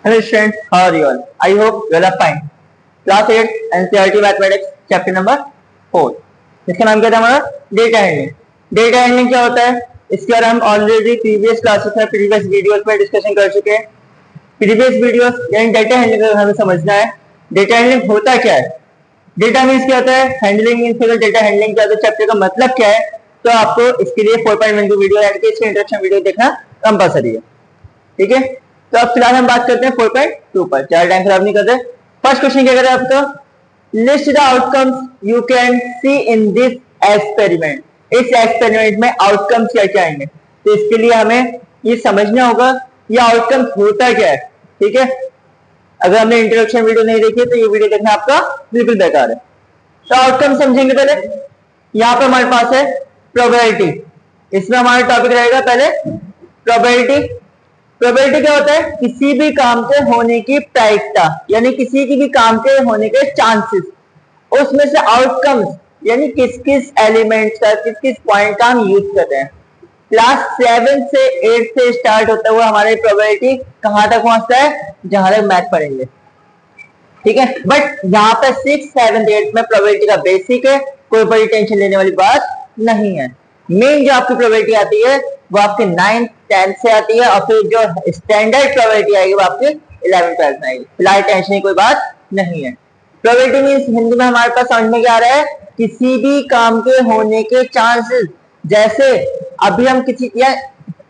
Hello students, how are you all? I hope you all are fine. Class 8 NCERT Mathematics chapter number 4. इसका नाम क्या था हमारा? Data handling. Data handling क्या होता है? इसके बारे हम ऑलरेडी प्रीवियस क्लासेस में प्रीवियस वीडियोस में डिस्कशन कर चुके हैं. प्रीवियस वीडियोस यानी डेटा हैंडलिंग का हमें समझना है. डेटा हैंडलिंग होता क्या है? डेटा मीन्स क्या होता है? हैंडलिंग मीन्स फिर डेटा हैंडलिंग क्या होता है? चैप्टर का मतलब क्या है? तो आपको इसके लिए 4.1 वीडियो यानी कि इसके इंट्रोडक्शन वीडियो देखना कंपलसरी है. ठीक है, तो अब फिलहाल हम बात करते हैं 4.2 पर. ज्यादा टाइम खराब नहीं करते. फर्स्ट क्वेश्चन क्या करें आपका? List the outcomes you can see in this experiment. इस एक्सपेरिमेंट में आउटकम्स क्या क्या आएंगे, तो इसके लिए हमें ये समझना होगा ये आउटकम्स होता क्या है. ठीक है, अगर हमने इंट्रोडक्शन वीडियो नहीं देखी तो ये वीडियो देखना आपका बिल्कुल बेकार है. तो आउटकम समझेंगे पहले. यहाँ पर हमारे पास है प्रोबेबिलिटी. इसमें हमारा टॉपिक रहेगा पहले प्रोबेबिलिटी. प्रोबेबिलिटी क्या होता है? किसी भी काम के होने की प्रायिकता, यानी किसी की भी काम के होने के चांसेस. उसमें से आउटकम्स यानी किस किस एलिमेंट्स का किस किस पॉइंट का हम यूज करते हैं. क्लास 7 से 8 से स्टार्ट होता हुआ हमारी प्रोबेबिलिटी कहां तक पहुंचता है? जहां तक मैथ पढ़ेंगे. ठीक है, बट यहाँ पे 6, 7, 8 में प्रोबेबिलिटी का बेसिक है, कोई बड़ी टेंशन लेने वाली बात नहीं है. मेन जो आपकी प्रोबेबिलिटी आती है वो आपके 9th 10th से आती है, और फिर जो स्टैंडर्ड प्रोबेबिलिटी आएगी वो आपके 11th 12th में आएगी. फिलहाल टेंशन की कोई बात नहीं है. प्रोबेबिलिटी मीन्स हिंदी में हमारे पास समझ में क्या आ रहा है? किसी भी काम के होने के चांसेस. जैसे अभी हम किसी या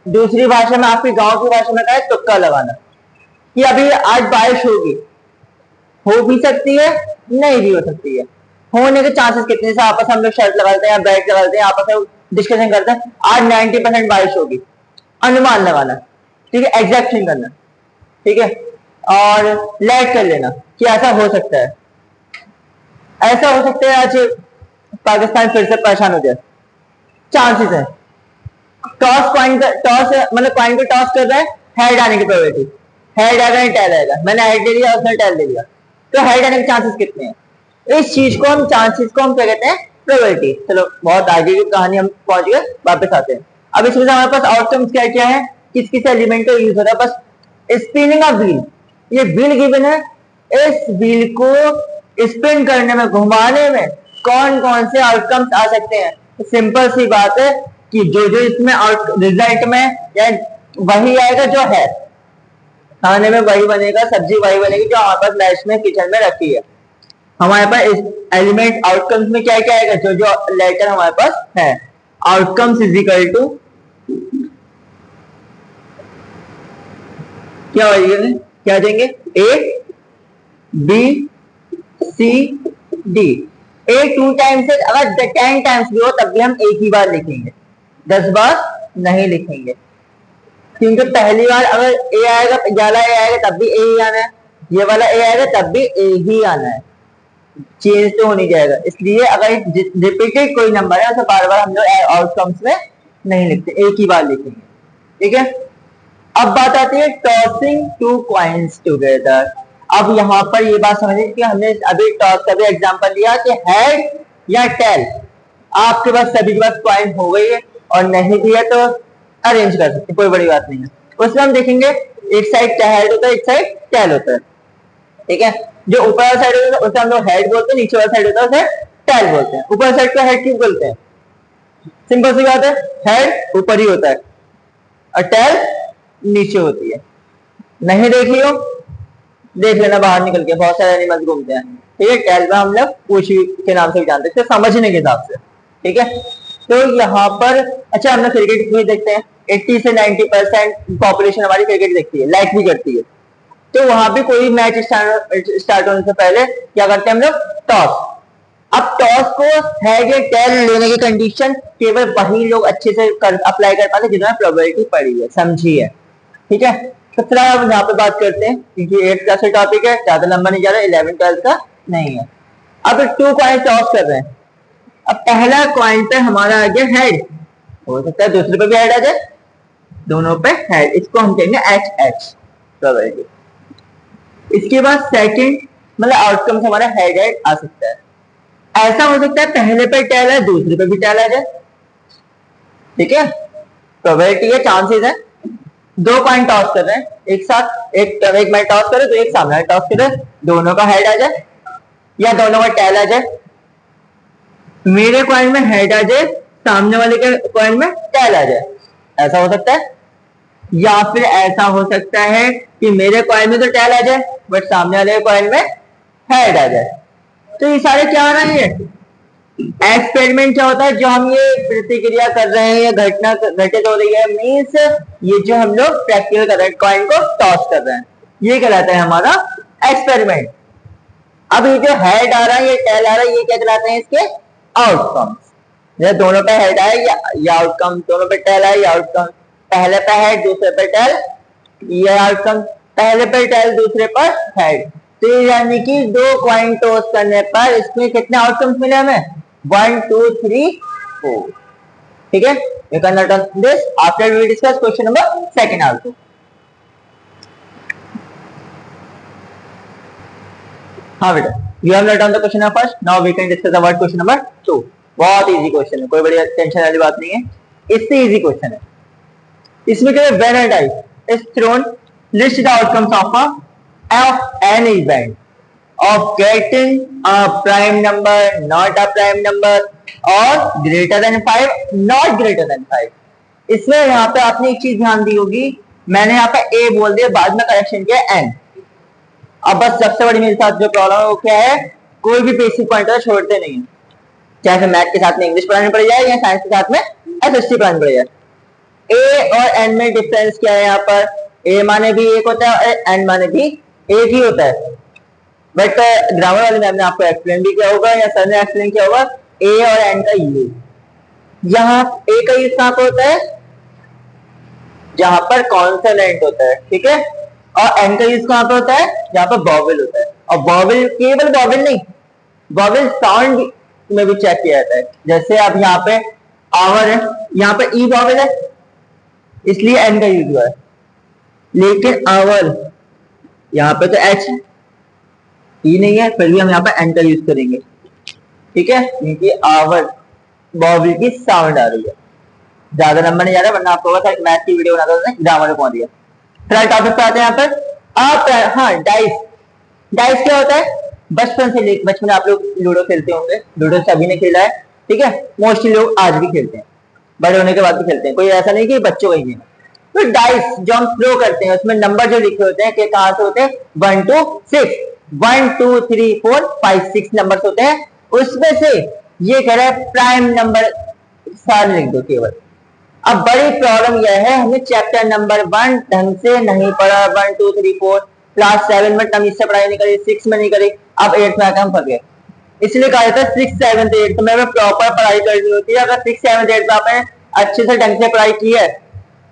दूसरी भाषा में, आपकी गांव की भाषा में कहा है तुक्का लगाना, कि अभी आज बारिश होगी. हो भी सकती है, नहीं भी हो सकती है. होने के चांसेस कितने से आपस हम लोग शर्त लगाते हैं या बैट लगाते हैं, आपस में डिस्कशन करते हैं. आज 90% बारिश होगी, अनुमान लगाना. ठीक है, एग्जैक्ट नहीं करना. ठीक है, और लेट कर लेना कि ऐसा हो सकता है. ऐसा हो सकता है आज पाकिस्तान फिर से परेशान हो जाए, चांसेस है. टॉस कॉइन टॉस मतलब कॉइन को टॉस कर रहा है, हेड आने की प्रोबेबिलिटी. हेड आएगा या टेल आएगा, मैंने हेड ले लिया उसने टेल ले लिया, तो हेड आने के चांसेस कितने हैं? इस चीज को हम चांसेस को हम क्या कहते हैं? प्रोबेबिलिटी. चलो बहुत आगे की कहानी हम पहुंच गए, वापस आते हैं. अब इसमें हमारे पास आउटकम्स क्या क्या है, किस किस एलिमेंट का यूज होता है. बस स्पिनिंग ऑफ व्हील, ये व्हील गिवन है. इस व्हील को स्पिन करने में, घुमाने में कौन कौन से आउटकम्स आ सकते हैं? सिंपल सी बात है कि जो जो इसमें रिजल्ट में या वही आएगा जो है. खाने में वही बनेगा, सब्जी वही बनेगी जो हमारे पास मैच में किचन में रखी है. हमारे पास एलिमेंट आउटकम्स में क्या क्या आएगा? जो जो लेटर हमारे पास है. आउटकम्स इज इक्वल टू क्या होगा, क्या देंगे? A B C D. A 2 times है, अगर 10 टाइम्स भी हो तब भी हम एक ही बार लिखेंगे, 10 बार नहीं लिखेंगे. क्योंकि पहली बार अगर ए आएगा, वाला ए आएगा तब भी ए ही आना है, ये वाला ए आएगा तब भी ए ही आना है, चेंज तो हो नहीं जाएगा. इसलिए अगर रिपीटेड कोई नंबर है तो बार बार हम लोग आउटकम्स में नहीं लिखते, एक ही बार लिखेंगे. ठीक है, अब बात आती है टॉसिंग 2 कॉइन्स टुगेदर. अब यहाँ पर ये बात समझिए कि हमने अभी टॉस का भी एग्जांपल लिया कि हेड या टेल. आपके पास सभी के पास कॉइन हो गई है और नहीं भी है तो अरेंज कर सकते, कोई बड़ी बात नहीं है. उसमें हम देखेंगे एक साइड हेड होता है, एक साइड टेल होता है. ठीक है, जो ऊपर वाला साइड होता है उसे हम लोग हेड बोलते हैं, नीचे वाला साइड होता है उसे टेल बोलते हैं. ऊपर साइड को हेड क्यों बोलते हैं? सिंपल सी बात है, हेड ऊपर ही होता है और टेल नीचे होती है. नहीं देखी हो, देख लेना बाहर निकल के, बहुत सारे एनिमल्स घूमते हैं. ठीक है, टेल में हम लोग पूछी के नाम से भी जानते हैं, समझने के हिसाब से. ठीक है, तो यहाँ पर अच्छा हम लोग क्रिकेट भी देखते हैं. 80 से 90% पॉपुलेशन हमारी क्रिकेट देखती है, लाइक भी करती है. तो वहां भी कोई मैच स्टार्ट होने से पहले क्या करते हैं हम लोग? टॉस. अब टॉस को हेड या टेल लेने की कंडीशन केवल वही लोग अच्छे से अप्लाई कर पाते जिन्होंने प्रोबेबिलिटी पढ़ी है, समझी है. ठीक है, तो फिर हम यहाँ पे बात करते हैं क्योंकि 8th क्लास का टॉपिक है, ज्यादा लंबा नहीं जा रहा, 11 12 का नहीं है. अब 2 कॉइन टॉस कर रहे हैं. अब पहला कॉइन पे हमारा आ गया हेड, हो सकता है दूसरे पे भी हेड आ जाए, दोनों पे हेड, इसको हम कहेंगे एच एच प्रोबेबिलिटी. इसके बाद सेकंड मतलब आउटकम हमारा हेड हेड आ सकता है. ऐसा हो सकता है पहले पे टेल है, दूसरे पे भी टेल आ जाए. ठीक है, प्रोबेबिलिटी है, चांसेस है. दो कॉइन टॉस कर रहे हैं एक साथ, एक मैं टॉस करे तो एक सामने टॉस करे, दोनों का हेड आ जाए या दोनों का टेल आ जाए। मेरे कॉइन में हेड आ जाए, सामने वाले के कॉइन में टेल आ जाए, ऐसा हो सकता है। या फिर ऐसा हो सकता है कि मेरे कॉइन में तो टेल आ जाए बट सामने वाले कॉइन में हेड आ जाए। तो ये सारे क्या हो रहे हैं? एक्सपेरिमेंट क्या होता है? जो हम ये प्रतिक्रिया कर रहे हैं या घटना घटित हो रही है, मीन्स ये जो हम लोग प्रैक्टिकल कर रहे हैं, कॉइन को टॉस कर रहे हैं, ये कहलाता है हमारा एक्सपेरिमेंट। अब ये जो हेड आ रहा है, ये टेल आ रहा है, ये क्या कहलाते हैं? इसके आउटकम्स। ये दोनों पे हेड आए या आउटकम, दोनों पे टेल आए या आउटकम, पहले पे हेड दूसरे पे टेल, ये आउटकम, पहले पे टेल दूसरे पर हेड। तो यानी कि दो कॉइन टॉस करने पर इसमें कितने आउटकम्स मिले हमें? 1 2 3 4। ठीक है, you can note on this after we discuss question number second also. हाँ बेटा, you have noted on the question number first. Now we can discuss about question number 2. बहुत इजी क्वेश्चन है, कोई बड़ी टेंशन वाली बात नहीं है, इससे इजी क्वेश्चन है। इसमें क्या है? When a die is thrown, list the outcomes of an event of getting a prime number, not a prime number, or greater than 5, not greater than 5। इसमें यहाँ पे आपने एक चीज ध्यान दी होगी, मैंने यहाँ पे a बोल दिया, बाद में करेक्शन किया n। अब बस सबसे बड़ी मेरे साथ जो प्रॉब्लम है वो क्या है? कोई भी बेसिक पॉइंटर छोड़ते नहीं है, चाहे मैथ के साथ में इंग्लिश पढ़ानी पड़ जाए या साइंस के साथ में एसएसटी पढ़ानी पड़ जाए। a और n में डिफरेंस क्या है? यहाँ पर a माने भी एक होता है और n माने भी एक ही होता है। बट ग्रामर वाले मैम ने आपको एक्सप्लेन भी किया होगा या सर ने एक्सप्लेन किया होगा, ए और एन का यूज। यहाँ ए का यूज कहां पर होता है? जहां पर कॉन्सोनेंट होता है, ठीक है, और एन का यूज कहां पर होता है? जहां पर वॉवेल होता है। और वॉवेल केवल वॉवेल नहीं, वॉवेल साउंड में भी चेक किया जाता है। जैसे अब यहाँ पे आवर है, यहाँ पे ई वॉवेल है इसलिए एन का यूज हुआ है, लेकिन आवर यहाँ पे तो एच ई नहीं है, फिर भी हम यहाँ पे एन का यूज करेंगे, ठीक है, क्योंकि आवर वॉवेल की साउंड आ रही है। ज्यादा नंबर नहीं जा रहा, वरना आपको पता है मैथ की वीडियो बनाता था, ग्रामर में पहुंच गया। फिर टॉपिक पे आते हैं यहाँ पर आप। हाँ, डाइस। डाइस क्या होता है? बचपन में आप लोग लूडो खेलते होंगे, लूडो सभी ने खेला है, ठीक है, मोस्टली लोग आज भी खेलते हैं, बड़े होने के बाद भी खेलते हैं, कोई ऐसा नहीं कि बच्चों का ही गेम। तो डाइस जो हम थ्रो करते हैं उसमें नंबर जो लिखे होते हैं कि कहां से होते हैं? 1 2 6, 1 2 3 4 5 6 नंबर होते हैं। उसमें से ये कह रहा है प्राइम नंबर सारे लिख दो केवल। अब बड़ी प्रॉब्लम यह है, हमें चैप्टर नंबर 1 ढंग से नहीं पढ़ा, 1 2 3 4, क्लास 7 में तमीज से पढ़ाई नहीं करी, 6 में नहीं करी, अब 8 में आकर हम फंस गए। इसलिए कहा जाता है 6 7 8 में प्रॉपर पढ़ाई करनी होती है। अगर 6 7 8 में आपने अच्छे से ढंग से पढ़ाई की है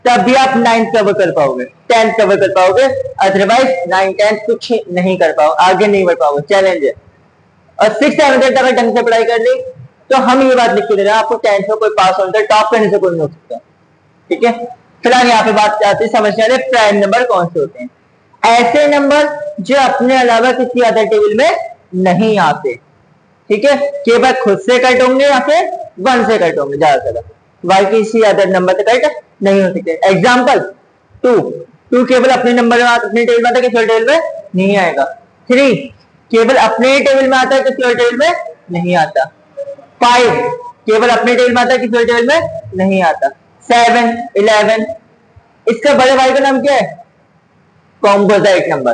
तब भी आप 9th कवर कर पाओगे, 10th कवर कर पाओगे, अदरवाइज 9 10 कुछ नहीं कर पाओगे, आगे नहीं बढ़ पाओगे, चैलेंज है। और 6 7 8 अगर ढंग से पढ़ाई कर ली तो हम ये बात लिख के दे रहे हैं आपको 10th में कोई पास होने टॉप करने से कोई नहीं हो सकता, ठीक है। फिलहाल यहाँ पे बात आती है समझने वाले प्राइम नंबर कौन से होते हैं? ऐसे नंबर जो अपने अलावा किसी अदर टेबल में नहीं आते, ठीक है, केवल खुद से कट होंगे या फिर 1 से कट होंगे ज्यादातर, बाकी किसी अदर नंबर से कट नहीं हो सकते। एग्जाम्पल 2 केवल अपने नंबर में अपने टेबल में आता है, किसी और टेबल में नहीं आएगा। 3 केवल अपने टेबल में आता है, किसी और टेबल में नहीं आता। 5 केवल अपने टेबल में आता है, किसी और टेबल में नहीं आता। 7 11, इसका बड़े भाई का नाम क्या है? Composite number.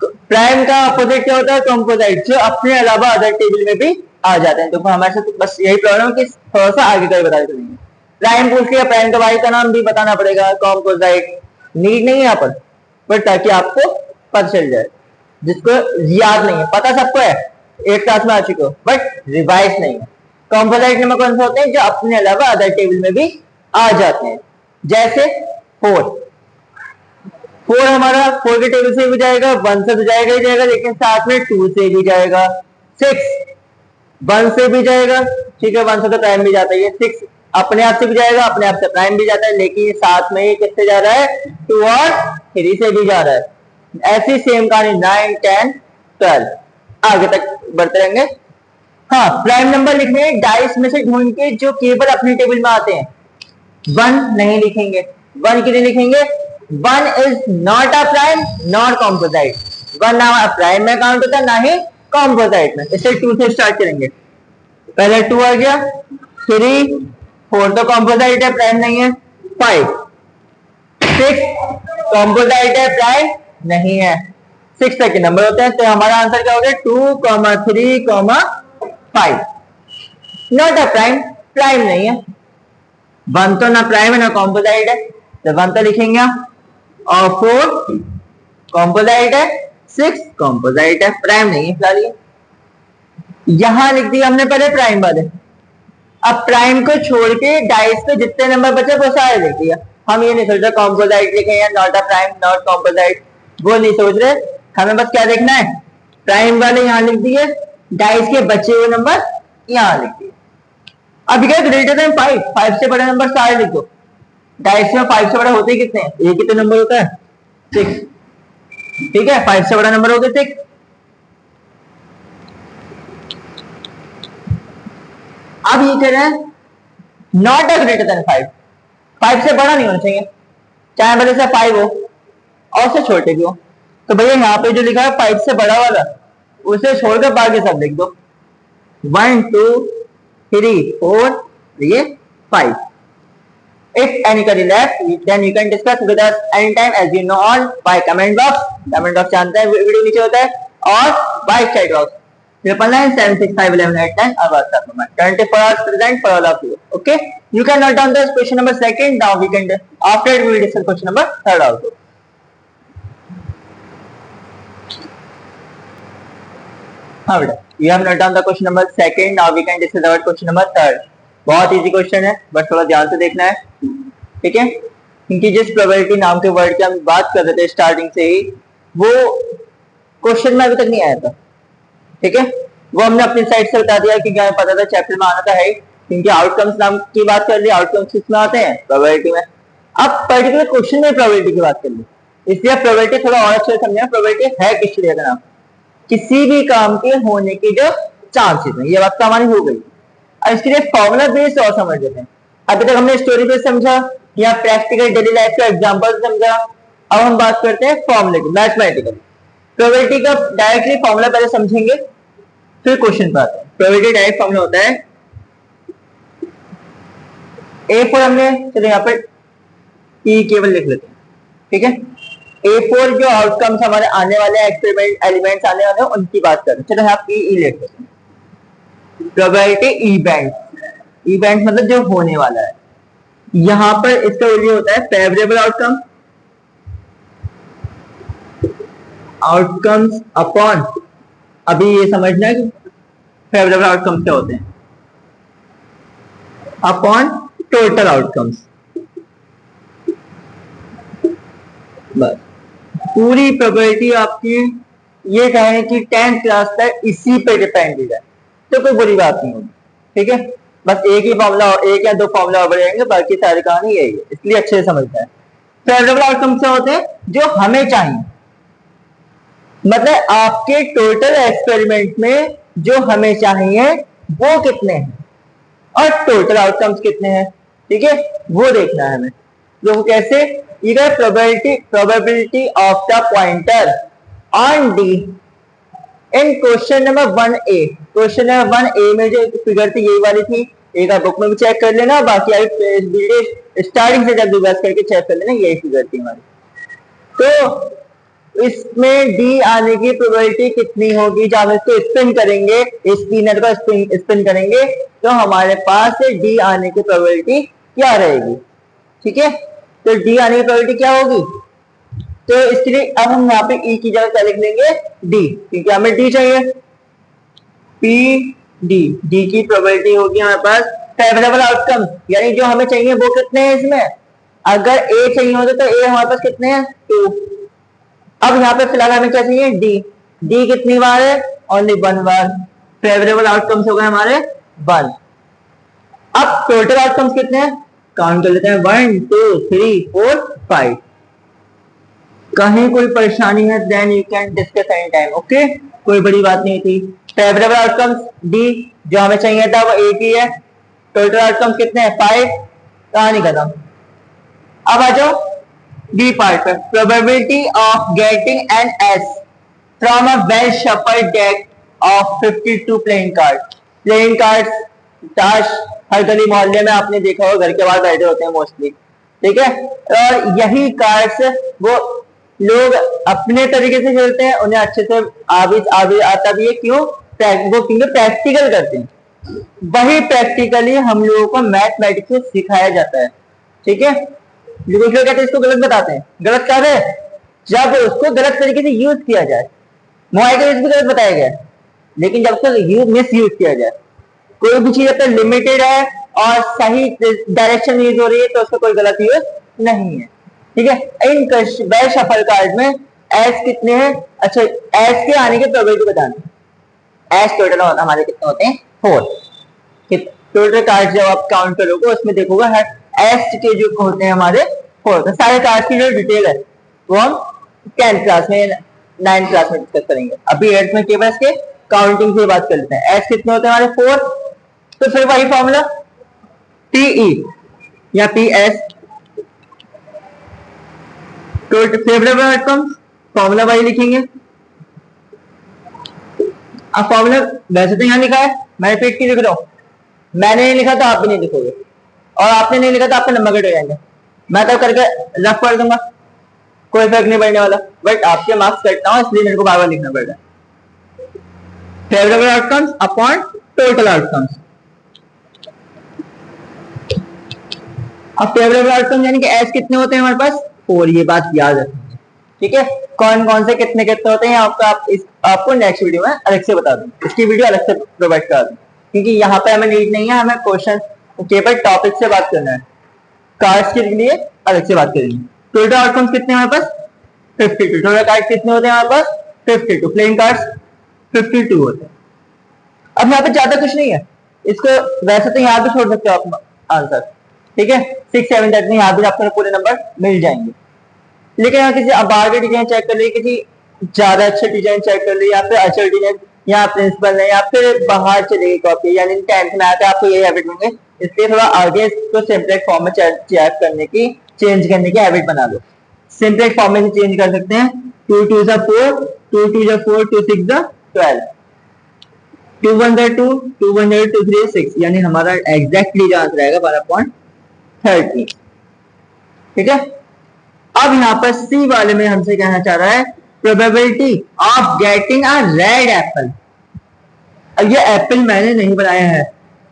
प्राइम का अपोजिट क्या होता है? कॉम्पोजाइट, जो अपने अलावा अदर टेबल में भी आ जाते हैं। तो हमारे साथ बस यही प्रॉब्लम है कि थोड़ा सा आगे का बता देंगे। प्राइम पूछ लिया, प्राइम का भाई का नाम भी बताना पड़ेगा, कॉम्पोजाइट नीड नहीं है यहाँ पर ताकि आपको पता चल जाए, जिसको याद नहीं है, पता सबको है, एक क्लास में आ चुके हो बट रिवाइज नहीं है। कॉम्पोजाइट नंबर कौन से होते हैं? जो अपने अलावा अदर टेबल में भी आ जाते हैं। जैसे 4 हमारा 4 के टेबल से भी जाएगा, 1 से तो जाएगा ही जाएगा, लेकिन साथ में 2 से भी जाएगा। 6 1 से भी जाएगा, ठीक है, 1 से तो प्राइम भी जाता है। 6 अपने आप से भी जाएगा, अपने आप से प्राइम भी जाता है, लेकिन साथ में ही किससे जा रहा है? 2 और 3 से भी जा रहा है। ऐसी सेम कहानी 9 10 12 आगे तक बढ़ते रहेंगे। हाँ, प्राइम नंबर लिखने हैं डाइस में से ढूंढ के जो केवल अपने टेबल में आते हैं। 1 नहीं लिखेंगे, 1 के लिए लिखेंगे one is not a prime not composite, one ना प्राइम में काउंट होता है ना ही कॉम्पोजाइट में। इसे 2 से स्टार्ट करेंगे, पहले 2 आ गया, 3 4 तो कॉम्पोजाइट है प्राइम नहीं है, 5 6 कॉम्पोजाइट है प्राइम नहीं है, 6 तक के नंबर होते हैं। तो हमारा आंसर क्या हो गया 2, 3, 5। नॉट अ प्राइम, प्राइम नहीं है, 1 तो ना प्राइम है ना कॉम्पोजाइट है, तो 1 तो लिखेंगे। और 4 कॉम्पोजाइट है, 6 कॉम्पोजाइट है, प्राइम नहीं है फिलहाल ये। यहां लिख दिया हमने पहले प्राइम वाले। अब प्राइम को छोड़ के डाइस पे जितने नंबर बचे वो सारे लिख दिया। हम ये नहीं सोच रहे कॉम्पोजाइट लिखे या not a prime not composite, वो नहीं सोच रहे। हमें बस क्या देखना है, प्राइम वाले यहाँ लिख दिए, डाइस के बचे हुए नंबर यहाँ लिख दिए। अब क्या ग्रेटर देन 5, 5 से बड़े नंबर सारे लिख दो। डाइस में 5 से बड़ा होते ही कितने हैं, ये कितने नंबर होता है 6, ठीक है 5 से बड़ा नंबर हो गया 6। अब ये कह रहे हैं नॉट अ ग्रेटर देन 5, 5 से बड़ा नहीं होना चाहिए, चाहे भले से 5 हो और से छोटे भी हो। तो भैया यहाँ पे जो लिखा है 5 से बड़ा वाला उसे छोड़कर बाकी सब लिख दो, 1 2 3 4 ये 5। If any query left, then you can discuss with us anytime as you know all by comment box. Comment box जानते हैं वीडियो नीचे होता है, और by chat box 99976511189 our WhatsApp number 24 hours present for all of you. Okay, you can note down this question number second. Now we can after it we will discuss question number third also. हाँ बेटा, you have noted down the question number second. Now we can discuss about question number third. बहुत easy question है, बस थोड़ा ध्यान से देखना है, ठीक है। क्योंकि जिस प्रोबेबिलिटी नाम के वर्ड की हम बात कर रहे थे स्टार्टिंग से ही, वो क्वेश्चन में अभी तक नहीं आया था, ठीक है। वो हमने अपनी साइड से बता दिया क्योंकि हमें पता था चैप्टर में आना था है, क्योंकि आउटकम्स नाम की बात कर ली, आउटकम्स किसमें आते हैं प्रोबेबिलिटी में। अब पर्टिकुलर क्वेश्चन में प्रोबेबिलिटी की बात कर ली, इसलिए प्रोबेबिलिटी थोड़ा और अच्छे से समझना। प्रोबेबिलिटी है किस चीज का नाम, किसी भी काम के होने की जो चांसेस है, ये बात तो हमारी हो गई। अब इसके लिए फॉर्मूला बेस्ड और समझ लेते हैं। अभी तक हमने स्टोरी बेस्ड समझा या प्रैक्टिकल डेली लाइफ का एग्जांपल समझा, अब हम बात करते हैं फॉर्मूले की, मैथमेटिकल। प्रोबेबिलिटी का डायरेक्टली फॉर्मूला पहले समझेंगे फिर क्वेश्चन पर आते हैं। प्रोबेबिलिटी डायरेक्ट फॉर्मूला होता है A4, हमने चलो यहाँ पर E केवल लिख लेते हैं, ठीक है। A4 जो आउटकम्स हमारे आने वाले एक्सपेरिमेंट एलिमेंट्स आने वाले हैं उनकी बात करें, चलो यहाँ पे E लिख लेते हैं। प्रोबेबिलिटी इवेंट, इवेंट मतलब जो होने वाला है। यहां पर इसका वैल्यू होता है फेवरेबल आउटकम, आउटकम्स अपॉन, अभी ये समझना है कि फेवरेबल आउटकम्स क्या होते हैं, अपॉन टोटल आउटकम्स। बस पूरी प्रोबेबिलिटी आपकी ये कहें कि 10th क्लास तक इसी पे डिपेंडेड है, तो कोई बुरी बात नहीं होगी, ठीक है। बस एक ही फॉर्मूला, एक या दो फॉर्मूला बढ़ जाएंगे, बाकी सारी कहानी यही है, इसलिए अच्छे से समझना है। फेवरेबल आउटकम क्या होते हैं, जो हमें चाहिए, मतलब आपके टोटल एक्सपेरिमेंट में जो हमें चाहिए वो कितने हैं और टोटल आउटकम्स कितने हैं, ठीक है, वो देखना है हमें। तो कैसे, इधर probability of the pointer on D in question number 1A, question number 1A में जो फिगर थी यही वाली थी, एक आप बुक में भी चेक कर लेना, बाकी आप वीडियो स्टार्टिंग से जब रिवर्स करके चेक कर लेना, यही फिगर थी हमारी। तो इसमें डी आने की प्रोबेबिलिटी कितनी होगी, जब हम इसको स्पिन करेंगे, इस स्पिनर को स्पिन करेंगे तो हमारे पास डी आने की प्रोबेबिलिटी क्या रहेगी, ठीक है। तो डी आने की प्रोबेबिलिटी क्या होगी, तो इसके लिए अब हम यहाँ पे ई की जगह क्या लिख लेंगे डी, क्योंकि हमें डी चाहिए, पी डी, डी की प्रोबेबिलिटी होगी हमारे पास फेवरेबल आउटकम, यानी जो हमें चाहिए वो कितने हैं इसमें, अगर ए चाहिए होता तो ए हमारे पास कितने हैं 2। अब यहाँ पे फिलहाल हमें क्या चाहिए डी, डी कितनी बार है ओनली 1 बार, फेवरेबल आउटकम्स हो गए हमारे 1। अब टोटल आउटकम्स कितने हैं, काउंट कर लेते हैं 1 2 3 4 5। कहीं कोई परेशानी है then you can discuss any time, okay, कोई बड़ी बात नहीं थी। फेवरेबल आउटकम्स डी जो हमें चाहिए था वो 8 ही है, टोटल आउटकम्स कितने हैं 5, कहानी खत्म। अब आ जाओ डी पार्ट पर, probability of getting an S from a well shuffled deck of 52 playing card. Playing card ताश हर गली मोहल्ले में आपने देखा होगा, घर के बाहर बैठे होते हैं मोस्टली, ठीक है। और यही कार्ड्स वो लोग अपने तरीके से खेलते हैं, उन्हें अच्छे से आता भी है। क्यों? वो क्योंकि प्रैक्टिकल करते हैं। वही प्रैक्टिकली हम लोगों को मैथमेटिक्स में सिखाया जाता है, ठीक है। जो कुछ लोग कहते हैं इसको गलत बताते हैं, गलत कब है? जब उसको गलत तरीके से यूज किया जाए। मोबाइल का यूज भी गलत बताया गया, लेकिन जब उसको मिस यूज किया जाए, कोई भी चीज अगर लिमिटेड है और सही डायरेक्शन में यूज हो रही है तो उसका कोई गलत यूज नहीं है, ठीक है। इन वेल शफल कार्ड में एस कितने हैं? अच्छा, एस के आने की प्रोबेबिलिटी बताना। एस टोटल हमारे कितने होते हैं? 4। टोटल कार्ड जब आप काउंट करोगे उसमें देखोगे एस के जो होते हैं हमारे 4। तो सारे कार्ड की जो डिटेल है वो हम 10th क्लास में 9th क्लास में डिस्कस करेंगे। अभी 8th में केवल इसके काउंटिंग से बात कर लेते हैं। एस कितने होते हैं हमारे? 4। तो फिर वही फॉर्मूला टीई या P S, favourable outcomes, formula वही लिखेंगे। अब फॉर्मूला वैसे तो यहां लिखा है, मैं रिपीट की लिख रहा हूं। मैंने नहीं लिखा तो आप भी नहीं लिखोगे, और आपने नहीं लिखा तो आपके नंबर कट हो जाएंगे। मैं तो करके रफ कर दूंगा, कोई फर्क नहीं पड़ने वाला, बट आपके मार्क्स कटना हो इसलिए मेरे को बार बार लिखना पड़ रहा है। Favourable outcomes upon total outcomes. अब फेवरेबल आउटकम यानी कि एस कितने होते हैं हमारे पास? 4। ये बात याद रखनी है, ठीक है। कौन कौन से कितने कितने होते हैं आपको नेक्स्ट वीडियो में अलग से बता दूं, इसकी वीडियो अलग से प्रोवाइड करा दूं, क्योंकि यहाँ पे हमें नीड नहीं है, हमें क्वेश्चन केवल टॉपिक से बात करना है। कार्ड्स के लिए अलग से बात करेंगे। टोटल आउटकम्स कितने हैं हमारे पास? 52। टोटल कार्ड कितने होते हैं हमारे पास? 52। प्लेइंग कार्ड्स 52 होते हैं। अब यहाँ पे ज्यादा कुछ नहीं है, इसको वैसे तो यहाँ पे छोड़ सकते हो आप आंसर, ठीक है। 6, 7 तक में यहाँ भी आपको पूरे नंबर मिल जाएंगे। लेकिन यहाँ किसी बाहर के डिजाइन चेक कर ली, किसी ज्यादा अच्छे डिजाइन चेक कर ली, या फिर अच्छा डिजाइन या प्रिंसिपल ने या फिर बाहर चलेगी कॉपी, यानी 10th में आते आपको यही हैबिट होंगे, इसलिए थोड़ा आगे इसको सिंपलेक्स फॉर्म में चेक करने की, चेंज करने की हैबिट बना लो। सिंपलेक्स फॉर्म में से चेंज कर सकते हैं। 2 2 4, 2 2 4, 2 6 12, 2 1 2, 2 1 2 3 6, यानी हमारा एग्जैक्टली जो आंसर आएगा 12.30, ठीक है। अब यहाँ पर सी वाले में हमसे कहना चाह रहा है probability of getting a red Apple. अब ये एप्पल मैंने नहीं बनाया है,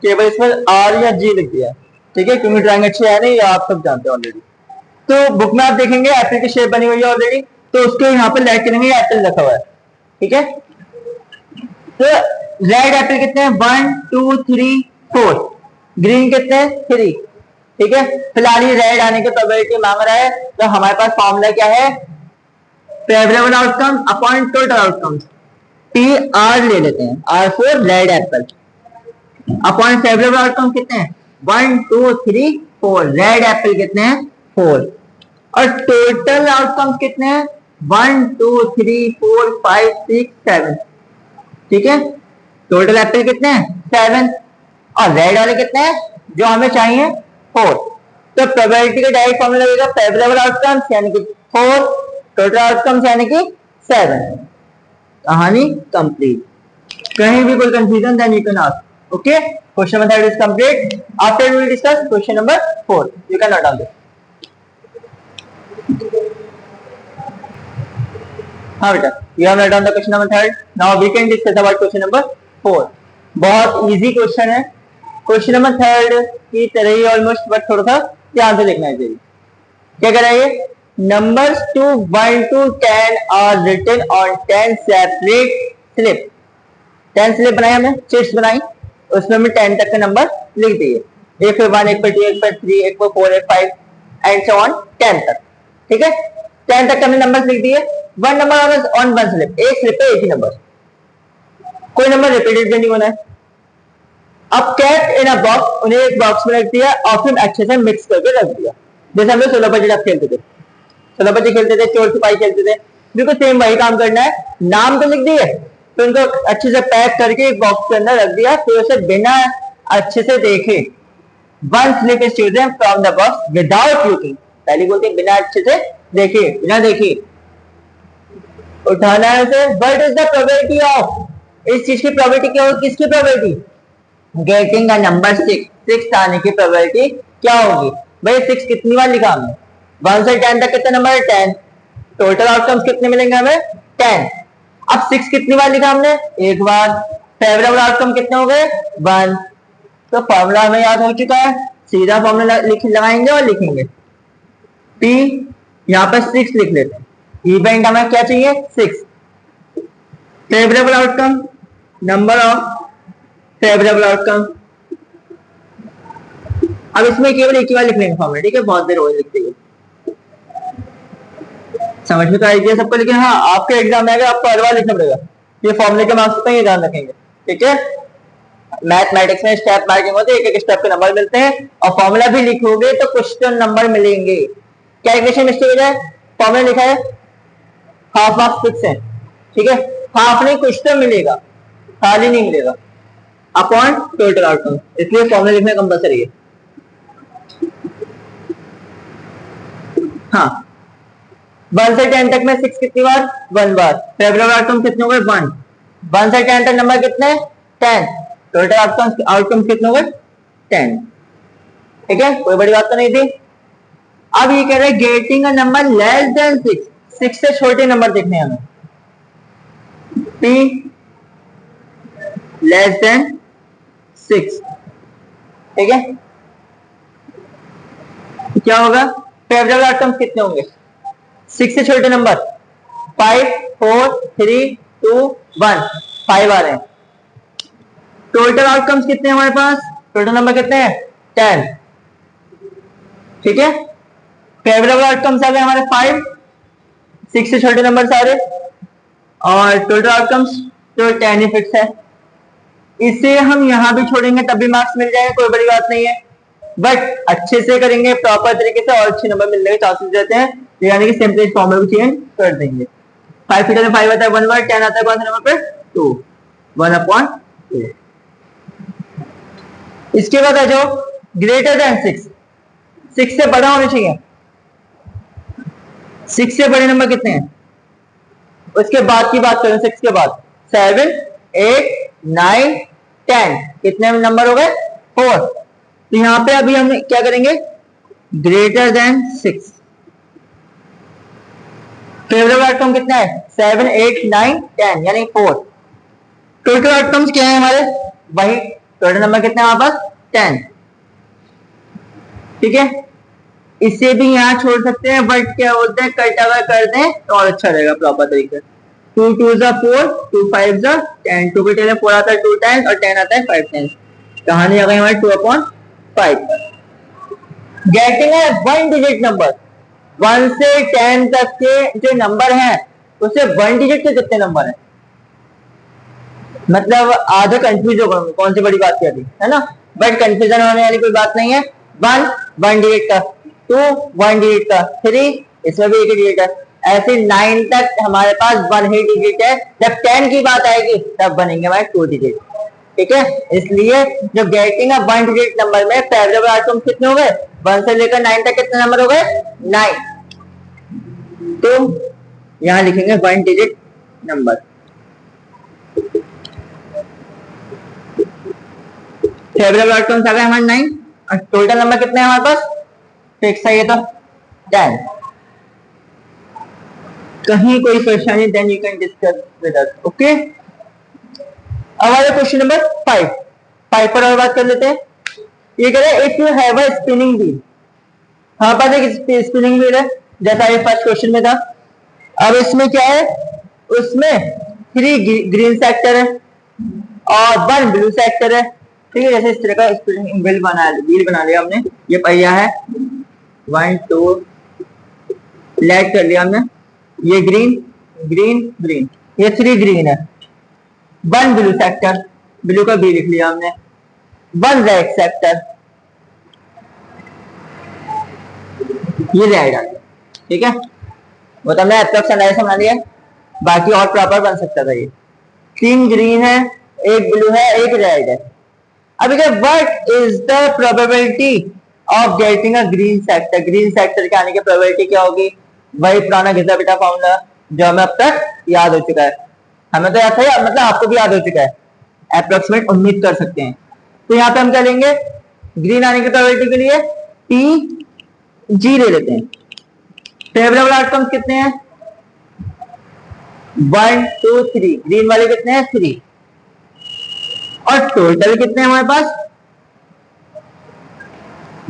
केवल इसमें आर या जी लिख दिया, ठीक है, क्योंकि ड्राइंग अच्छी है नहीं, आप सब जानते हो ऑलरेडी। तो बुक में आप देखेंगे एप्पल की शेप बनी हुई है ऑलरेडी, तो उसको यहाँ पर लाइक करेंगे एप्पल रखा हुआ है, ठीक है। तो रेड एप्पल कितने हैं? 1 2 3 4। ग्रीन कितने हैं? 3, ठीक है। फिलहाल ये रेड आने की प्रोबेबिलिटी मांग रहा है, तो हमारे पास फॉर्मूला क्या है? Favourable outcome upon total outcomes, P R ले लेते हैं, R for red apple, upon favourable outcome कितने हैं? 1 2 3 4। रेड एप्पल कितने हैं? 4। और टोटल आउटकम्स कितने हैं? 1 2 3 4 5 6 7, ठीक है। टोटल एप्पल कितने हैं? 7। और रेड वाले कितने हैं जो हमें चाहिए? 4। तो प्रोबेबिलिटी का डायरेक्ट फॉर्मूला लगेगा फेवरेबल आउटकम्स यानी कि 4, टोटल आउटकम्स यानी कि 7। कहानी कंप्लीट। कहीं भी कोई confusion then you can ask, okay. Question number 3 is complete. After we will discuss question number 4, you can note down this. हाँ बेटा, you have note down the question number 3। Now we can discuss about question number 4। बहुत easy question है, question number 3 की तरह ही almost, but थोड़ा सा ध्यान से देखना चाहिए। क्या कह रहा है ये? Numbers to 1 to 10 are written on 10 separate slip. 10 slip बनाई हमने, चिट्स बनाई, उसमें हमने 10 तक के नंबर लिख दिए, एक पर 1, एक पर 2, एक पर 3, एक पर 4, एक 5 एंड सो ऑन 10 तक, ठीक है। 10 तक हमने नंबर लिख दिए। One number on one slip, एक स्लिप पे एक ही नंबर, कोई नंबर रिपीटेड नहीं होना है। अब कैट इन अ बॉक्स, उन्हें एक बॉक्स में रख दिया और फिर अच्छे से मिक्स करके रख दिया। जैसे हम लोग 16 बजे आप खेलते थे, 16 बजे खेलते थे, चोर सिपाही खेलते थे, बिल्कुल सेम वही काम करना है। नाम तो लिख दिए, तो उनको अच्छे से पैक करके एक बॉक्स के अंदर रख दिया, फिर उसे बिना अच्छे से देखे one slip is chosen from the box without looking, पहले बोलते बिना अच्छे से देखिए बिना देखिए उठाना है उसे। What is the probability of, इस चीज की प्रोबेबिलिटी क्या होगी, किसकी प्रोबेबिलिटी, गेटिंग अ नंबर 6 आने की प्रोबेबिलिटी क्या होगी। भाई 6 कितनी बार लिखा हमने, 1 से 10 तक कितने नंबर है, 10। टोटल आउटकम्स कितने मिलेंगे हमें, 10। अब 6 कितनी बार लिखा हमने, एक बार। फेवरेबल आउटकम कितने हो गए, 1। तो फॉर्मूला हमें याद हो चुका है, सीधा फॉर्मूला लगाएंगे और लिखेंगे पी, यहाँ पर 6 लिख लेते हैं। इवेंट हमें क्या चाहिए, 6। Favourable outcome, number of favourable outcome. अब इसमें केवल एक ही बार लिख लेंगे फॉर्मूला, ठीक है, बहुत देर हो गई लिखते हुए। समझ में तो आइडिया सबको, लेकिन हाँ आपके एग्जाम में अगर आपको हर बार लिखना पड़ेगा, ये फॉर्मूले के मार्क्स पे ये ध्यान रखेंगे, ठीक है। मैथमेटिक्स में स्टेप मार्किंग होती है, एक एक स्टेप के नंबर मिलते हैं, और फॉर्मूला भी लिखोगे तो कुछ तो नंबर मिलेंगे। कैलकुलेशन मिस्टेक है, फॉर्मूला लिखा है, हाफ मार्क्स फिक्स है, ठीक है, हाफ नहीं कुछ तो मिलेगा, खाली नहीं मिलेगा, अपॉन टोटल आउटकम, इसलिए फॉर्मूला लिखना कंपलसरी है। हाँ 1 से 10 तक में 6 कितनी बार, 1 बार। फेवरेबल आउटकम कितने हो गए, 1। 1 से 10 तक नंबर कितने, 10। टोटल आउटकम कितने हो गए, 10, ठीक है, कोई बड़ी बात तो नहीं थी। अब ये कह रहे हैं getting a number less than 6, 6 से छोटे नंबर देखने हैं हमें, p लेस देन 6, ठीक है। क्या होगा, फेवरेबल आउटकम कितने होंगे, 6 से छोटे नंबर 5 4 3 2 1, 5 आ रहे हैं। टोटल आउटकम्स कितने हैं हमारे पास, टोटल नंबर कितने हैं, 10, ठीक है। फेवरेबल आउटकम्स आ गए हमारे 5, 6 से छोटे नंबर सारे, और टोटल आउटकम्स तो 10 ही फिक्स है। इसे हम यहां भी छोड़ेंगे तब भी मार्क्स मिल जाएंगे, कोई बड़ी बात नहीं है, बट अच्छे से करेंगे प्रॉपर तरीके से और अच्छे नंबर मिलने के चांसेस रहते हैं, यानी कि सिंपल फॉर्मूला भी चेंज कर देंगे। 5 फीटर में 5 आता है 1 बार, 10 आता है कौन से नंबर पे, 2, 1/2। इसके बाद आ जाओ ग्रेटर देन 6, 6 से बड़ा होना चाहिए, 6 से बड़े नंबर कितने हैं, उसके बाद की बात करें, 6 के बाद 7 8 9 10, कितने नंबर हो गए, 4। तो यहां पे अभी हम क्या करेंगे, ग्रेटर देन 6। फेवरेबल आउटकम कितना है, 7 8 9 10 यानी 4। टोटल आउटकम्स क्या है हमारे, वही टोटल नंबर कितने हैं हमारे पास, 10, ठीक है। इसे भी यहाँ छोड़ सकते हैं, बट क्या बोलते हैं कट अगर कर दें तो और अच्छा रहेगा प्रॉपर तरीके से। 2 2 4 2 5 10, 2 के टेबल 4 आता है 2 टाइम्स और 10 आता है 5 टाइम्स, कहानी आ गई हमारी 2/5। गेटिंग है 1 डिजिट नंबर, 1 से 10 तक के जो नंबर हैं उससे 1 डिजिट के कितने नंबर हैं, मतलब आधे कंफ्यूज होगा कौन सी बड़ी बात कर दी है ना, बट कंफ्यूजन होने वाली कोई बात नहीं है। 1 डिजिट का, 2 1 डिजिट का, 3 इसमें भी एक ही डिजिट है, ऐसे 9 तक हमारे पास 1 ही डिजिट है। जब 10 की बात आएगी तब बनेंगे हमारे 2 डिजिट, ठीक है। इसलिए जो गेटिंग है 1 डिजिट नंबर में फेवरेबल आउटकम कितने हो गए, 1 से लेकर 9 तक कितने नंबर हो गए, 9। तो यहां लिखेंगे 1 डिजिट नंबर। फेवरेबल आउटकम्स आ गए हमारे 9, और टोटल नंबर कितने हैं हमारे पास, फिक्स है ये तो 10। कहीं कोई परेशानी then you can discuss with us, okay. अब आ क्वेश्चन नंबर 5 पर और बात कर लेते हैं। ये कह रहे हैं if you have a spinning wheel, हमारे पास एक स्पिनिंग व्हील है जैसा ये फर्स्ट क्वेश्चन में था। अब इसमें क्या है, उसमें 3 ग्रीन सेक्टर है और 1 ब्लू सेक्टर है, ठीक है। जैसे इस तरह का स्पिनिंग व्हील बना लिया हमने, ये पहिया है 1 2 लेट कर लिया हमने, ये ग्रीन ग्रीन ग्रीन, ये 3 ग्रीन है, 1 ब्लू सेक्टर, ब्लू का बी लिख लिया हमने, 1 रेड सेक्टर, ये रेड आ गया, ठीक है। वो तो हमने अप्रोक्स एनालिसिस बना लिया, बाकी और प्रॉपर बन सकता था। ये 3 ग्रीन है, 1 ब्लू है, 1 रेड है। अब what is the probability of getting a green sector, green sector के आने की प्रोबेबिलिटी क्या होगी। वही पुराना घिसा पिटा फॉर्मूला जो हमें अब तक याद हो चुका है। हमें तो याद था, मतलब आपको भी याद हो चुका है, अप्रोक्सीमेट उम्मीद कर सकते हैं। तो यहाँ पे हम क्या लेंगे, ग्रीन आने की प्रोबेबिलिटी के लिए टी जी ले लेते हैं। फेवरेबल आउटकम्स कितने हैं, 1 2 3, ग्रीन वाले कितने हैं 3, और टोटल कितने हैं हमारे पास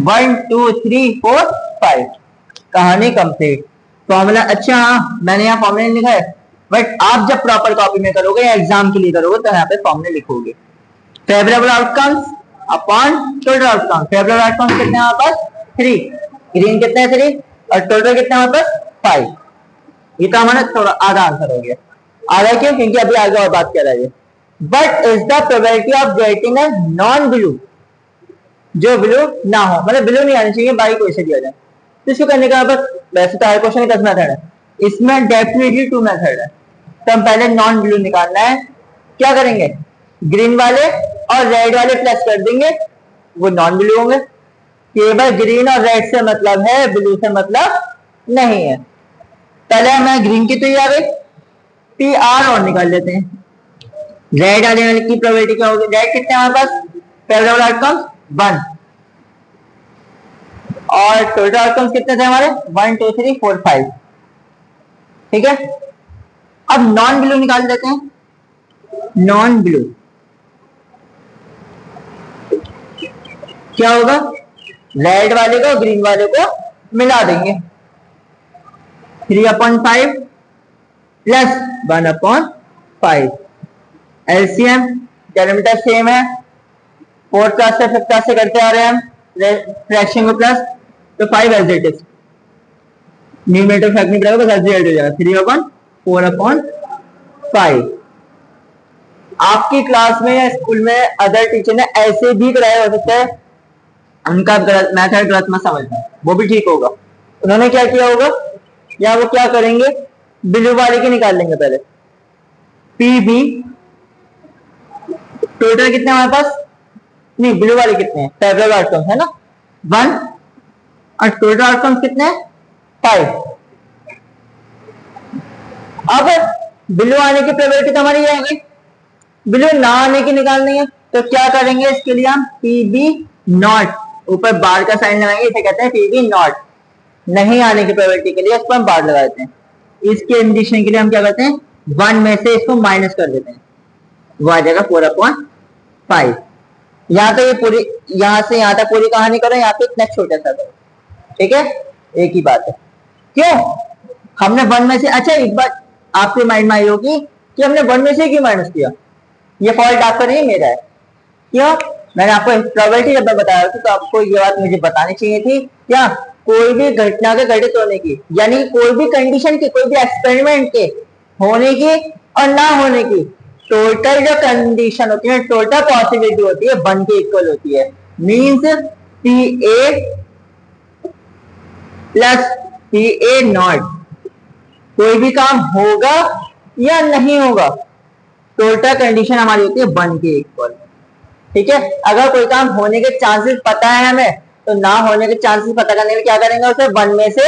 1 2 3 4 5। कहानी कंप्लीट। फॉर्मूला, अच्छा हाँ मैंने यहाँ फॉर्मूला नहीं लिखा है, बट आप जब प्रॉपर कॉपी में करोगे या एग्जाम के लिए करोगे तो यहाँ पे फॉर्मूले लिखोगे। Favourable outcomes upon total outcome. Favourable outcomes कितने हैं हमारे पास 3, ग्रीन कितने हैं 3, और टोटल कितने हैं हमारे पास 5। ये तो हमारा थोड़ा आधा आंसर हो गया। आधा क्यों, क्योंकि अभी आगे और बात कर रहा है। But is the probability of getting a non blue, जो ब्लू ना हो, मतलब ब्लू नहीं आनी चाहिए, बाई कोई से दिया जाए। तो इसको करने का बस, वैसे तो हर क्वेश्चन का 10 मेथड है, इसमें डेफिनेटली 2 मेथड है। तो हम पहले नॉन ब्लू निकालना है, क्या करेंगे, ग्रीन वाले और रेड वाले प्लस कर देंगे, वो नॉन ब्लू होंगे। केवल ग्रीन और रेड से मतलब है, ब्लू से मतलब नहीं है। पहले हमें ग्रीन की तो आ गई, टी आर और निकाल लेते हैं। रेड आने वाले की प्रोबेबिलिटी क्या होगी, रेड कितने हमारे पास, फेवरेबल आउटकम्स 1, और टोटल आउटकम्स कितने थे हमारे 1 2 3 4 5। ठीक है, अब नॉन ब्लू निकाल देते हैं। नॉन ब्लू क्या होगा, रेड वाले को ग्रीन वाले को मिला देंगे, 3/5 प्लस 1/5। एलसीएम डेनोमिनेटर सेम है, 4th क्लास से 5th क्लास से करते आ रहे हैं हम, फ्रैक्शन में प्लस, तो 5 एज इट इज, न्यूमरेटर फर्क नहीं पड़ेगा, बस एज इट हो जाएगा 3/4/5। आपकी क्लास में या स्कूल में अदर टीचर ने ऐसे भी कराया, हो सकता है उनका मेथड गलत मत समझना, वो भी ठीक होगा। उन्होंने क्या किया होगा, या वो क्या करेंगे, ब्लू वाले की निकाल लेंगे पहले, पी बी, टोटल कितने हमारे पास, नहीं ब्लू वाले कितने हैं, फेवरेबल आउटकम्स है ना 1, और टोटल आउटकम्स कितने हैं 5। अब ब्लू आने की प्रोबेबिलिटी तो हमारी ये आ गई, ब्लू ना आने की निकालनी है, तो क्या करेंगे इसके लिए हम पी बी नॉट, ऊपर बार का साइन लगाएंगे, इसे कहते हैं पी बी नॉट। नहीं आने की प्रोबेबिलिटी के लिए इस पर हम बार लगा देते हैं। इस कंडीशन के लिए हम क्या करते हैं, 1 में से इसको माइनस कर देते हैं, वो आ जाएगा 4/5। यहाँ तो ये पूरी, यहाँ से यहाँ तक पूरी कहानी करो, यहाँ पे इतना छोटा सा करो, ठीक है, एक ही बात है। क्यों हमने 1 में से, अच्छा एक बात आपके माइंड में आई होगी कि हमने 1 में से क्यों माइनस किया, ये फॉल्ट आपका नहीं मेरा है। क्यों, मैंने आपको प्रोबेबिलिटी जब मैं बता रहा था तो आपको ये बात मुझे बतानी चाहिए थी, क्या कोई भी घटना के घटित होने की, यानी कोई भी कंडीशन की, कोई भी एक्सपेरिमेंट के होने की और ना होने की टोटल जो कंडीशन होती है, टोटल पॉसिबिलिटी होती है 1 के इक्वल होती है। Means P A plus P A not, कोई भी काम होगा या नहीं होगा, टोटल कंडीशन हमारी होती है 1 के इक्वल। ठीक है, अगर कोई काम होने के चांसेस पता है हमें, तो ना होने के चांसेस पता करने के लिए क्या करेंगे, उसे 1 में से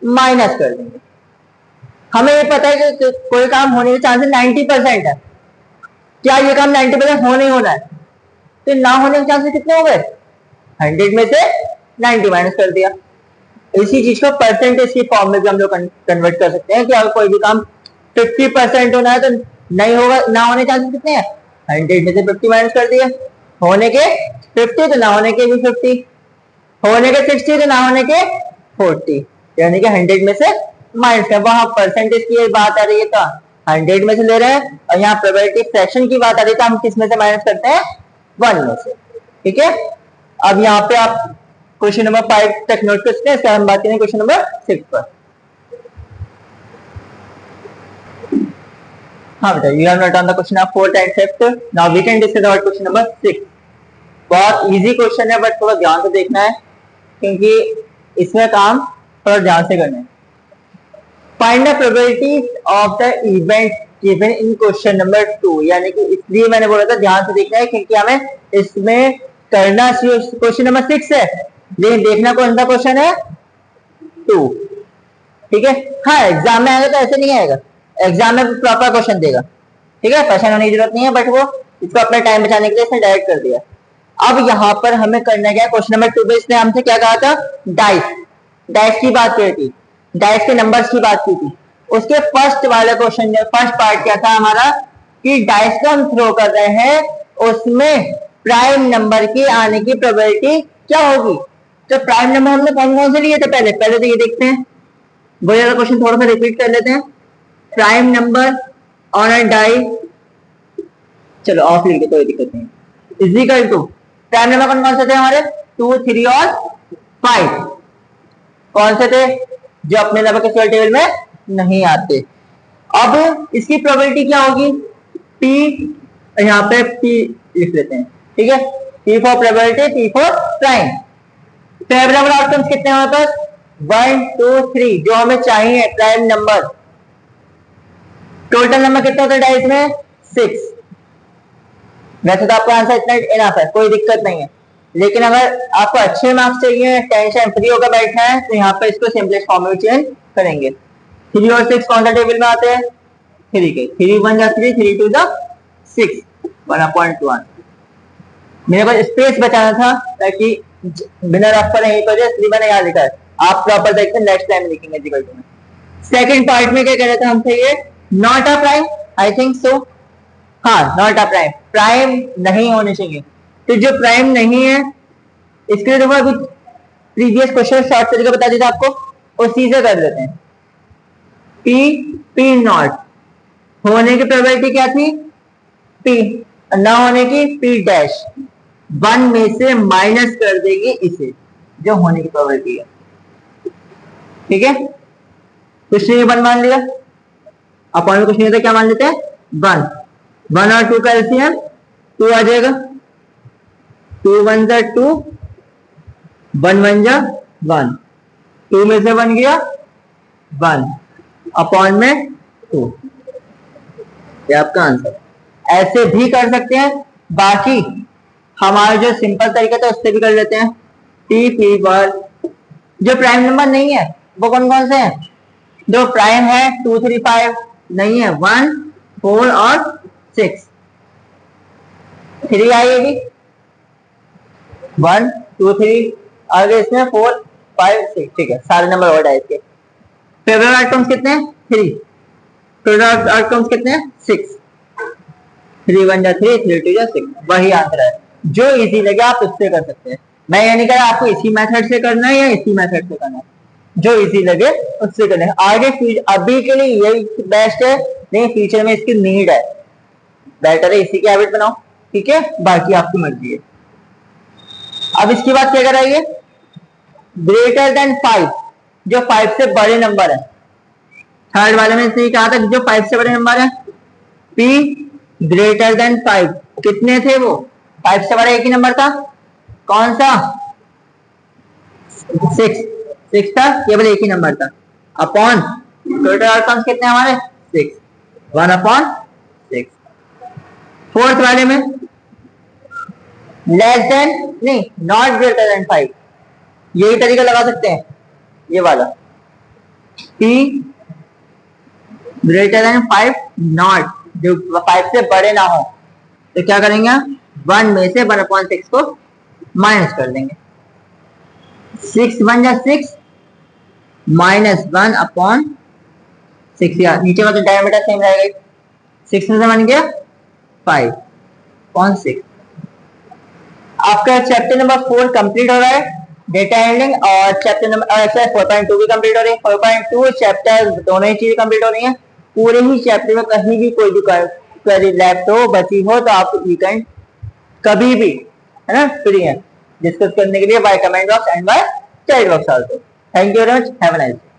माइनस कर देंगे। हमें ये पता है कि कोई काम होने के चांसेस 90% है, क्या ये काम 90% होने होना है, तो ना होने के चांसेस कितने हो गए, 100 में से 90 माइनस कर दिया। इसी चीज को परसेंटेज की फॉर्म में भी हम लोग कन्वर्ट कर सकते हैं कि अगर कोई भी काम 50% होना है तो नहीं होगा, ना होने के चांसेस कितने हैं, 100 में से 50 माइनस कर दिया, होने के 50 तो ना होने के भी 50, होने के 60 तो ना होने के 40, यानी कि 100 में से माइनस का, वहां परसेंटेज की बात आ रही है तो 100 में से ले रहे हैं, और यहाँ प्रोबेबिलिटी फ्रैक्शन की बात आ रही है तो हम किस में से माइनस करते हैं, 1 में से। ठीक है, अब यहाँ पे आप क्वेश्चन नंबर 5 तक नोट कर सकते हैं, इसका हम बात करें क्वेश्चन नंबर 6 पर। हाँ बेटा, you have noted on the question of 4th and 5th. Now we can discuss about question number 6. बहुत इजी क्वेश्चन है, बट थोड़ा ध्यान से देखना है क्योंकि इसमें काम थोड़ा ध्यान से करना है। Find the probabilities of the event given in question number 2, यानी कि इसलिए मैंने बोला था ध्यान से देखना है क्योंकि हमें इसमें करना क्वेश्चन नंबर 6 है, लेकिन देखना कौन सा क्वेश्चन है, 2। ठीक है। हाँ एग्जाम में आएगा तो ऐसे नहीं आएगा, एग्जाम में प्रॉपर क्वेश्चन देगा, ठीक है, परेशान होने की जरूरत नहीं है, बट वो इसको अपना टाइम बचाने के लिए इसने डायरेक्ट कर दिया। अब यहाँ पर हमें करना क्या, क्वेश्चन नंबर 2 में इसने हमसे क्या कहा था, डाइस, डाइस की बात करी थी, डाइस के नंबर्स की बात की थी। उसके फर्स्ट वाले क्वेश्चन फर्स्ट पार्ट क्या था हमारा, कि डाइस को हम थ्रो कर रहे हैं, उसमें प्राइम नंबर की आने की प्रोबेबिलिटी क्या होगी। तो प्राइम नंबर हमने कौन कौन से लिए थे, पहले तो ये देखते हैं, वही वाला क्वेश्चन थोड़ा सा रिपीट कर लेते हैं। Prime number on a die, चलो ऑफ लिख दे कोई दिक्कत नहीं, इजिकल टू प्राइम नंबर कौन कौन से थे हमारे, 2, 3 और 5, कौन से थे, जो अपने नंबर के टेबल में नहीं आते। अब इसकी प्रोबेबिलिटी क्या होगी, P, यहाँ पे P लिख लेते हैं, ठीक है, P for probability, P for prime. Favourable outcomes कितने हमारे पास, 1, 2, 3, जो हमें चाहिए प्राइम नंबर। टोटल नंबर कितना होता है डाइस में, 6। वैसे तो आपका आंसर इतना इनफ है, कोई दिक्कत नहीं है, लेकिन अगर आपको अच्छे मार्क्स चाहिए, टेंशन फ्री होकर बैठना है, तो यहाँ पे इसको सिंपलेस्ट फॉर्म में चेंज करेंगे। 3 और 6 कौन सा टेबल में आते हैं, 3 के, 3 1 जा 3, 3 2 जा 6, 1/1। मेरे को स्पेस बचाना था ताकि बिना रफ पर यहीं पर इसलिए मैंने यहाँ लिखा है, आप प्रॉपर देखते हैं नेक्स्ट टाइम लिखेंगे इक्वल टू में। सेकंड पार्ट में क्या कह रहे थे हमसे, ये not a prime, I think so, हाँ नॉट अ प्राइम, प्राइम नहीं होने चाहिए। तो जो प्राइम नहीं है इसके लिए देखो अभी प्रीवियस क्वेश्चन शॉर्ट तरीका बता दिया था आपको, उसी से कर देते हैं। P नॉट होने की प्रोबेबिलिटी क्या थी, P, ना होने की P डैश, 1 में से माइनस कर देगी इसे, जो होने की प्रोबेबिलिटी है, ठीक है। कुछ नहीं 1 मान लिया, अपॉन में कुछ नहीं होता, क्या मान लेते हैं 1, 1 और 2 का एलसीएम 2 आ जाएगा, 2 1 जा 2, 1 1 जा 1, 2 में से 1 गया 1, अपॉन में 2, ये आपका आंसर। ऐसे भी कर सकते हैं, बाकी हमारा जो सिंपल तरीका था उससे भी कर लेते हैं। P पर जो प्राइम नंबर नहीं है वो कौन कौन से हैं, जो प्राइम है 2 3 5 नहीं है, 1 4 और 6, 3 आएगी, 1 2 3 आगे इसमें 4 5 6, ठीक है, सारे नंबर और इसके। फेवरेबल आउटकम्स कितने हैं, 3, टोटल आउटकम्स कितने हैं 6, 3 1 जा 3, 3 2 जा 6, वही आंसर है। जो इजी लगे आप उससे कर सकते हैं, मैं ये नहीं कह रहा आपको इसी मेथड से करना है या इसी मेथड से करना है, जो इजी लगे उससे करना है। आगे अभी के लिए यही बेस्ट है, नहीं फ्यूचर में इसकी नीड है, बेटर है इसी की हैबिट बनाओ, ठीक है, बाकी आपकी मर्जी है। अब इसके बाद क्या कराइए, ग्रेटर देन 5, जो 5 से बड़े नंबर है, थर्ड वाले में से कहा था जो 5 से बड़े नंबर है, P ग्रेटर देन 5, कितने थे वो, 5 से बड़ा एक ही नंबर था, कौन सा 6 था, केवल एक ही नंबर था, अपॉन टोटल आउटकम्स कितने हमारे 6, 1/6। फोर्थ वाले में लेस देन नहीं, नॉट ग्रेटर देन 5, यही तरीका लगा सकते हैं, ये वाला P ग्रेटर देन 5 नॉट, जो 5 से बड़े ना हो, तो क्या करेंगे 1 में से 1/6 को माइनस कर देंगे, 6 1 जा 6 माइनस 1/6, या नीचे का तो डायमीटर सेम रहेगा, 6 में से 1 गया 5/6। आपका चैप्टर नंबर 4 कंप्लीट हो रहा है, डेटा हैंडलिंग, और चैप्टर नंबर 4.2 भी कंप्लीट हो रही है, 4.2 चैप्टर दोनों ही चीजें कंप्लीट हो रही हैं। पूरे ही चैप्टर में कहीं भी कोई भी क्वेरी लेफ्ट हो, बची हो, तो आप वीकेंड कभी भी, है ना, फ्री है डिस्कस करने के लिए by comment box and by chat box also. Thank you very much, have a nice day.